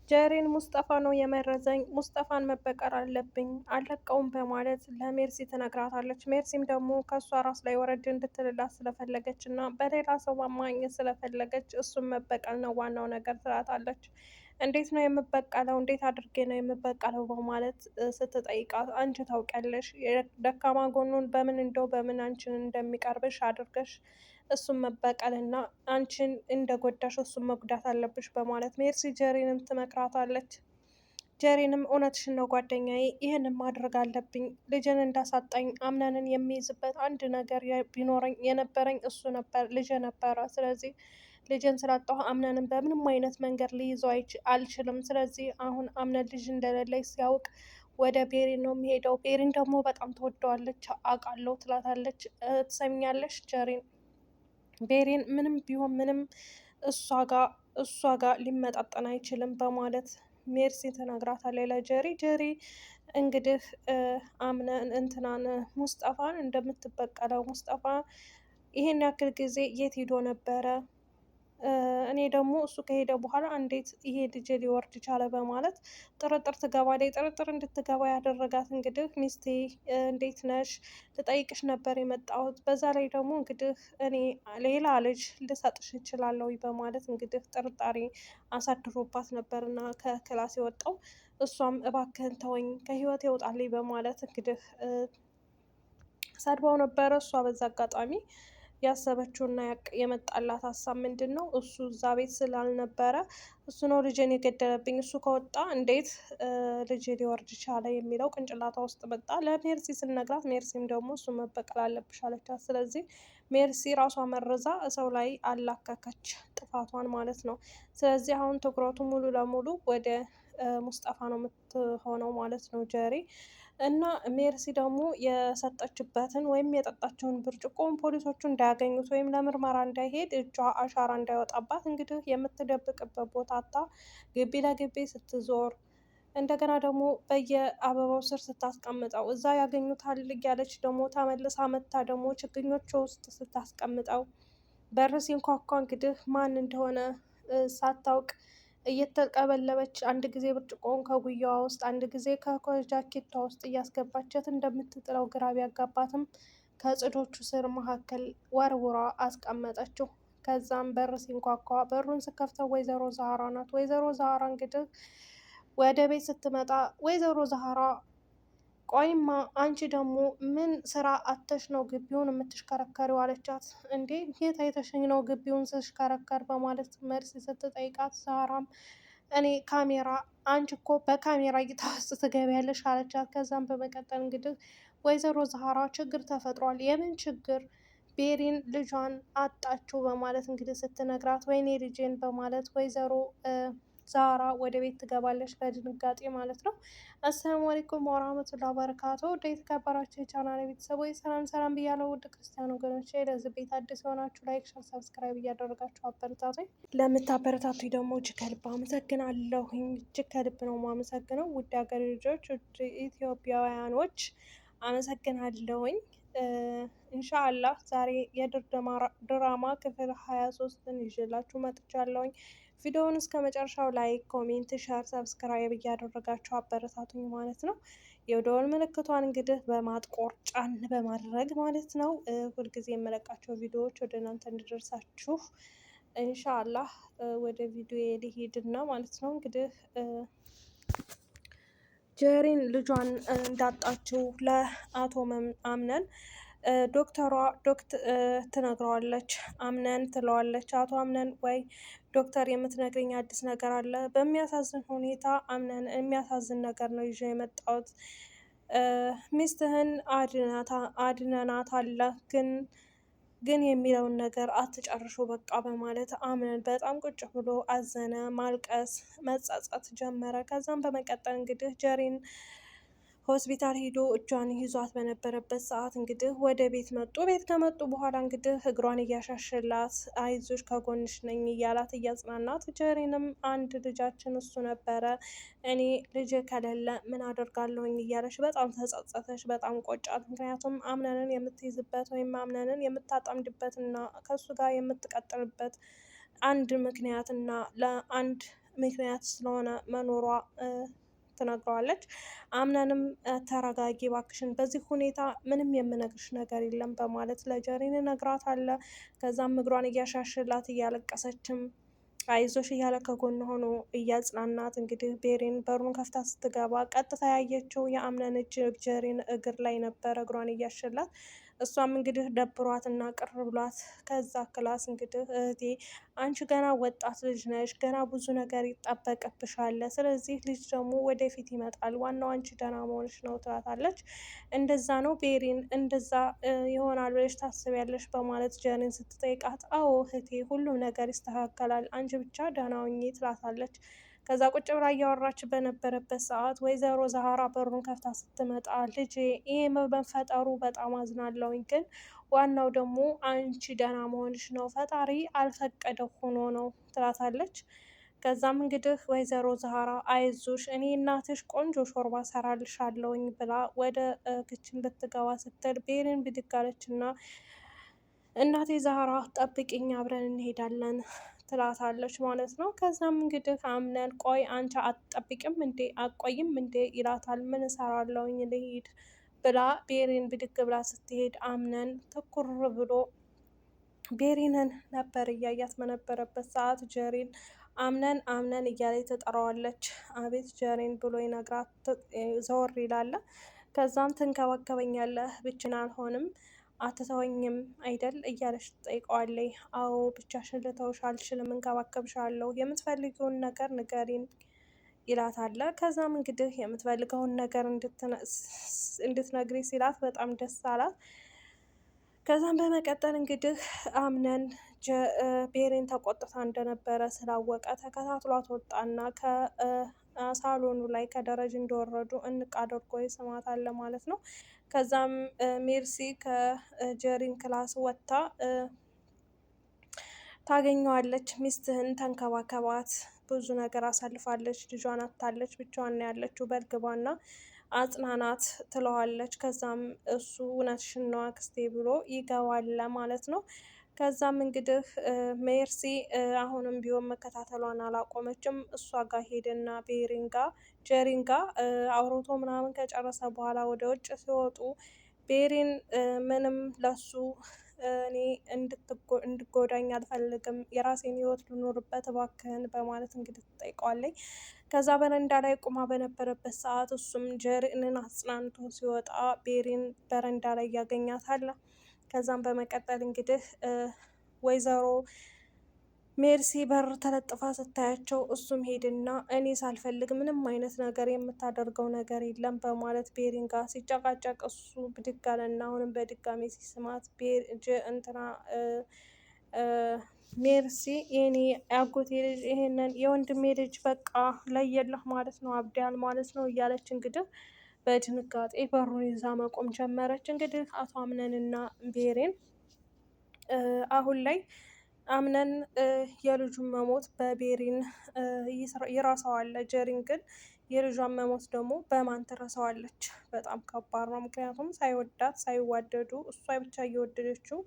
ጀሪን ሙስጠፋ ነው የመረዘኝ፣ ሙስጠፋን መበቀል አለብኝ፣ አልለቀውም በማለት ለሜርሲ ትነግራታለች። ሜርሲም ደግሞ ከእሷ ራስ ላይ ወረድ እንድትልላት ስለፈለገች እና በሌላ ሰው ማማኘት ስለፈለገች እሱን መበቀል ነው ዋናው ነገር ትላታለች። እንዴት ነው የምበቀለው? እንዴት አድርጌ ነው የምበቀለው? በማለት ስትጠይቃት አንቺ ታውቂያለሽ ደካማ ጎኑን በምን በምን አንቺን እንደሚቀርብሽ አድርገሽ እሱን መበቀልና አንቺን እንደጎዳሽ እሱን መጉዳት አለብሽ በማለት ሜርሲ ጀሪንም ትመክራታለች። ጀሪንም እውነትሽን ነው ጓደኛዬ፣ ይህንን ማድረግ አለብኝ። ልጅን እንዳሳጣኝ አምነንን የሚይዝበት አንድ ነገር ቢኖረኝ የነበረኝ እሱ ነበር፣ ልጅ ነበረ። ስለዚህ ልጅን ስላጣሁ አምነንን በምንም አይነት መንገድ ሊይዘው አልችልም። ስለዚህ አሁን አምነን ልጅ እንደሌለኝ ሲያውቅ ወደ ቤሪን ነው የሚሄደው። ቤሪን ደግሞ በጣም ተወደዋለች አውቃለሁ ትላታለች። ትሰሚኛለሽ ጀሪን፣ ቤሪን ምንም ቢሆን ምንም እሷ ጋር ሊመጣጠን አይችልም በማለት ሜርሲ ተናግራታለች ለጀሪ። ጀሪ እንግዲህ አምነን እንትናን ሙስጠፋን እንደምትበቀለው ሙስጠፋ ይሄን ያክል ጊዜ የት ሄዶ ነበረ? እኔ ደግሞ እሱ ከሄደ በኋላ እንዴት ይሄ ልጅ ሊወርድ ቻለ? በማለት ጥርጥር ትገባለች። ጥርጥር እንድትገባ ያደረጋት እንግዲህ ሚስቴ እንዴት ነሽ ልጠይቅሽ ነበር የመጣሁት። በዛ ላይ ደግሞ እንግዲህ እኔ ሌላ ልጅ ልሰጥሽ እችላለሁ በማለት እንግዲህ ጥርጣሬ አሳድሮባት ነበር እና ከክላስ የወጣው። እሷም እባክህን ተወኝ ከህይወት ይወጣልኝ በማለት እንግዲህ ሰድባው ነበረ። እሷ በዛ አጋጣሚ ያሰበችውና የመጣላት ሀሳብ ምንድን ነው? እሱ እዛ ቤት ስላልነበረ እሱ ነው ልጄን የገደለብኝ፣ እሱ ከወጣ እንዴት ልጄ ሊወርድ ቻለ የሚለው ቅንጭላቷ ውስጥ መጣ። ለሜርሲ ስነግራት ሜርሲም ደግሞ እሱ መበቀል አለብሽ አለቻት። ስለዚህ ሜርሲ ራሷ መርዛ ሰው ላይ አላከከች ጥፋቷን ማለት ነው። ስለዚህ አሁን ትኩረቱ ሙሉ ለሙሉ ወደ ሙስጠፋ ነው የምትሆነው ማለት ነው ጀሪ። እና ሜርሲ ደግሞ የሰጠችበትን ወይም የጠጣችውን ብርጭቆውን ፖሊሶቹ እንዳያገኙት ወይም ለምርመራ እንዳይሄድ እጇ አሻራ እንዳይወጣባት እንግዲህ የምትደብቅበት ቦታ አታ ግቢ ለግቢ ስትዞር እንደገና ደግሞ በየአበባው ስር ስታስቀምጠው እዛ ያገኙታል እያለች ደግሞ ተመልሳ መታ ደግሞ ችግኞቹ ውስጥ ስታስቀምጠው በር ሲንኳኳ እንግዲህ ማን እንደሆነ ሳታውቅ እየተቀበለበች አንድ ጊዜ ብርጭቆውን ከጉያዋ ውስጥ አንድ ጊዜ ከጃኬቷ ውስጥ እያስገባቸት እንደምትጥለው ግራ ቢያጋባትም ከጽዶቹ ስር መካከል ወርውራ አስቀመጠችው። ከዛም በር ሲንኳኳ በሩን ስከፍተው ወይዘሮ ዛህራ ናት። ወይዘሮ ዛህራ እንግዲህ ወደ ቤት ስትመጣ ወይዘሮ ዛህራ ቆይማ አንቺ ደግሞ ምን ስራ አተሽ ነው ግቢውን የምትሽከረከሪው? አለቻት። እንዴ የት አይተሽኝ ነው ግቢውን ስሽከረከር? በማለት መልስ ስትጠይቃት ዛህራም እኔ ካሜራ አንቺ እኮ በካሜራ እይታ ውስጥ ትገቢያለሽ አለቻት። ከዛም በመቀጠል እንግዲህ ወይዘሮ ዛህራ ችግር ተፈጥሯል። የምን ችግር? ቤሪን ልጇን አጣችው በማለት እንግዲህ ስትነግራት ወይኔ ልጄን በማለት ወይዘሮ ዛራ ወደ ቤት ትገባለች በድንጋጤ ማለት ነው። አሰላሙ አለይኩም ወራህመቱላሂ ወበረካቱ። ወደ የተከበራችሁ የቻናል ቤተሰቦች ሰላም ሰላም ብያለሁ። ውድ ክርስቲያን ወገኖች ለዚህ ቤት አዲስ የሆናችሁ ላይክ፣ ሸር፣ ሰብስክራይብ እያደረጋችሁ አበረታቱኝ። ለምታበረታቱኝ ደግሞ እጅግ ከልብ አመሰግናለሁኝ። እጅግ ከልብ ነው የማመሰግነው። ውድ ሀገር ልጆች፣ ውድ ኢትዮጵያውያኖች አመሰግናለሁኝ። ኢንሻአላህ ዛሬ የድር ድራማ ክፍል 23ን ይዤላችሁ መጥቻለሁኝ። ቪዲዮውን እስከ መጨረሻው ላይክ፣ ኮሜንት፣ ሸር፣ ሰብስክራይብ እያደረጋችሁ አበረታቱኝ ማለት ነው። የደወል ምልክቷን እንግዲህ በማጥቆር ጫን በማድረግ ማለት ነው ሁልጊዜ የምለቃቸው ቪዲዮዎች ወደ እናንተ እንዲደርሳችሁ ኢንሻአላህ ወደ ቪዲዮ ሊሄድና ማለት ነው። እንግዲህ ጀሪን ልጇን እንዳጣችው ለአቶ አምነን ዶክተሯ ትነግረዋለች። አምነን ትለዋለች። አቶ አምነን ወይ ዶክተር የምትነግረኝ አዲስ ነገር አለ? በሚያሳዝን ሁኔታ አምነን የሚያሳዝን ነገር ነው ይዤ የመጣሁት። ሚስትህን አድነናት አለ ግን የሚለውን ነገር አትጨርሹ በቃ በማለት አምነን በጣም ቁጭ ብሎ አዘነ። ማልቀስ መጸጸት ጀመረ። ከዛም በመቀጠል እንግዲህ ጀሪን ሆስፒታል ሄዶ እጇን ይዟት በነበረበት ሰዓት እንግዲህ ወደ ቤት መጡ። ቤት ከመጡ በኋላ እንግዲህ እግሯን እያሻሸላት አይዞሽ ከጎንሽ ነኝ እያላት እያጽናናት፣ ጀሪንም አንድ ልጃችን እሱ ነበረ እኔ ልጅ ከሌለ ምን አደርጋለሁኝ እያለች በጣም ተጸጸተች፣ በጣም ቆጫት። ምክንያቱም አምነንን የምትይዝበት ወይም አምነንን የምታጠምድበት እና ከእሱ ጋር የምትቀጥልበት አንድ ምክንያት እና ለአንድ ምክንያት ስለሆነ መኖሯ ትነግረዋለች። አምነንም ተረጋጊ እባክሽን፣ በዚህ ሁኔታ ምንም የምነግርሽ ነገር የለም በማለት ለጀሪን እነግራታለሁ። ከዛም እግሯን እያሻሽላት እያለቀሰችም አይዞሽ እያለ ከጎን ሆኖ እያጽናናት እንግዲህ ቤሪን በሩን ከፍታ ስትገባ ቀጥታ ያየችው የአምነን እጅ ጀሪን እግር ላይ ነበረ እግሯን እያሸላት። እሷም እንግዲህ ደብሯት እና ቅር ብሏት ከዛ ክላስ እንግዲህ እህቴ አንቺ ገና ወጣት ልጅ ነሽ፣ ገና ብዙ ነገር ይጠበቅብሻል። ስለዚህ ልጅ ደግሞ ወደፊት ይመጣል፣ ዋናው አንቺ ደህና መሆንሽ ነው ትላታለች። እንደዛ ነው ቤሪን፣ እንደዛ ይሆናል ብለሽ ታስቢያለሽ በማለት ጀሪን ስትጠይቃት፣ አዎ እህቴ ሁሉም ነገር ይስተካከላል፣ አንቺ ብቻ ደህና ሁኚ ትላታለች። ከዛ ቁጭ ብላ እያወራች በነበረበት ሰዓት ወይዘሮ ዛህራ በሩን ከፍታ ስትመጣ ልጄ ይሄ መፈጠሩ በጣም አዝናለሁኝ፣ ግን ዋናው ደግሞ አንቺ ደህና መሆንሽ ነው፣ ፈጣሪ አልፈቀደው ሆኖ ነው ትላታለች። ከዛም እንግዲህ ወይዘሮ ዛህራ አይዞሽ እኔ እናትሽ ቆንጆ ሾርባ ሰራልሻለሁኝ ብላ ወደ ክችን ልትገባ ስትል ቤሪን ብድግ አለች እና እናቴ ዛህራ ጠብቂኝ አብረን እንሄዳለን ትላታለች ማለት ነው። ከዛም እንግዲህ አምነን ቆይ አንቺ አትጠብቂም እንዴ አቆይም እንዴ ይላታል። ምን እሰራለሁኝ ልሂድ ብላ ቤሪን ብድግ ብላ ስትሄድ አምነን ትኩር ብሎ ቤሪንን ነበር እያያት በነበረበት ሰዓት ጀሪን አምነን አምነን እያለች ትጠራዋለች። አቤት ጀሪን ብሎ ይነግራት ዘወር ይላል። ከዛም ትንከባከበኛለህ ብቻን አልሆንም አትተወኝም አይደል እያለች ትጠይቀዋለች። አዎ ብቻሽን ልተውሽ አልችልም፣ እንከባከብሻለሁ፣ የምትፈልጊውን ነገር ንገሪን ይላታል። ከዛም እንግዲህ የምትፈልገውን ነገር እንድትነግሪ ሲላት በጣም ደስ አላት። ከዛም በመቀጠል እንግዲህ አምነን ቤሪን ተቆጥታ እንደነበረ ስላወቀ ተከታትሏት ወጣና ከሳሎኑ ላይ ከደረጃ እንደወረዱ እንቅ አድርጎ ይስማታል ማለት ነው። ከዛም ሜርሲ ከጀሪን ክላስ ወጥታ ታገኘዋለች። ሚስትህን ተንከባከባት፣ ብዙ ነገር አሳልፋለች፣ ልጇን አታለች፣ ብቻዋን ነው ያለችው፣ በልግባና አጽናናት ትለዋለች። ከዛም እሱ እውነትሽን ነው አክስቴ ብሎ ይገባል ማለት ነው። ከዛም እንግዲህ ሜርሲ አሁንም ቢሆን መከታተሏን አላቆመችም። እሷ ጋር ሄደና ጀሪን ጋ አውርቶ ምናምን ከጨረሰ በኋላ ወደ ውጭ ሲወጡ ቤሪን ምንም ለሱ እኔ እንድጎዳኝ አልፈልግም፣ የራሴን ህይወት ልኖርበት እባክህን በማለት እንግዲህ ትጠይቀዋለኝ። ከዛ በረንዳ ላይ ቁማ በነበረበት ሰዓት እሱም ጀሪንን አጽናንቶ ሲወጣ ቤሪን በረንዳ ላይ ያገኛታል። ከዛም በመቀጠል እንግዲህ ወይዘሮ ሜርሲ በር ተለጥፋ ስታያቸው እሱም ሄድና እኔ ሳልፈልግ ምንም አይነት ነገር የምታደርገው ነገር የለም በማለት ቤሪን ጋር ሲጨቃጨቅ እሱ ብድግ አለና አሁንም በድጋሚ ሲስማት እንትና ሜርሲ የኔ ያጎቴ ልጅ ይሄንን የወንድሜ ልጅ በቃ ለየለህ ማለት ነው አብዳል ማለት ነው እያለች እንግዲህ በድንጋጤ በሩን ይዛ መቆም ጀመረች። እንግዲህ አቶ አምነንና ቤሪን አሁን ላይ አምነን የልጁን መሞት በቤሪን ይረሳዋል። ጀሪን ግን የልጇን መሞት ደግሞ በማን ትረሳዋለች? በጣም ከባድ ነው። ምክንያቱም ሳይወዳት ሳይዋደዱ እሷ ብቻ እየወደደችው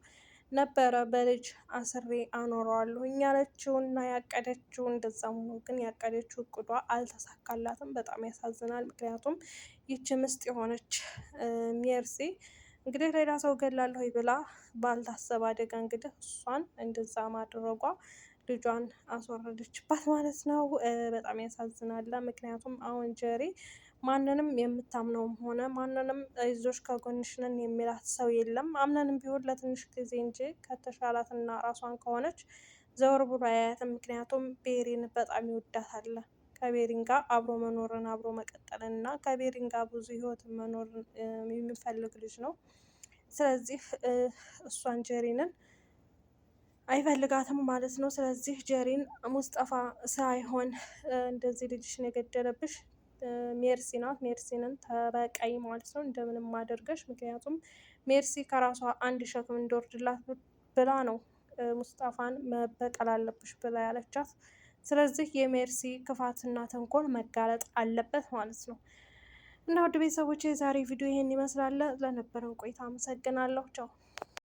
ነበረ በልጅ አስሬ አኖረዋለሁ ያለችውና ያቀደችው። እንደዛም ሆኖ ግን ያቀደችው እቅዷ አልተሳካላትም። በጣም ያሳዝናል። ምክንያቱም ይቺ ምስጥ የሆነች ሜርሲ እንግዲህ ሌላ ሰው ገላለሁ ብላ ባልታሰበ አደጋ እንግዲህ እሷን እንደዛ ማድረጓ ልጇን አስወረደችባት ማለት ነው። በጣም ያሳዝናል። ምክንያቱም አሁን ጀሪ ማንንም የምታምነውም ሆነ ማንንም ይዞሽ ከጎንሽ ነን የሚላት ሰው የለም። አምነንም ቢሆን ለትንሽ ጊዜ እንጂ ከተሻላትና ራሷን ከሆነች ዘወር ብሎ አያያትም። ምክንያቱም ቤሪን በጣም ይወዳታል። ከቤሪን ጋር አብሮ መኖርን አብሮ መቀጠልን እና ከቤሪን ጋር ብዙ ህይወትን መኖርን የሚፈልግ ልጅ ነው። ስለዚህ እሷን ጀሪንን አይፈልጋትም ማለት ነው። ስለዚህ ጀሪን ሙስጠፋ ሳይሆን እንደዚህ ልጅሽን የገደለብሽ ሜርሲ ናት፣ ሜርሲንን ተበቀይ ማለት ነው እንደምንም አድርገሽ። ምክንያቱም ሜርሲ ከራሷ አንድ ሸክም እንዲወርድላት ብላ ነው ሙስጠፋን መበቀል አለብሽ ብላ ያለቻት። ስለዚህ የሜርሲ ክፋትና ተንኮል መጋለጥ አለበት ማለት ነው። እና ውድ ቤተሰቦች የዛሬ ቪዲዮ ይሄን ይመስላል። ለነበረን ቆይታ አመሰግናለሁ። ቻው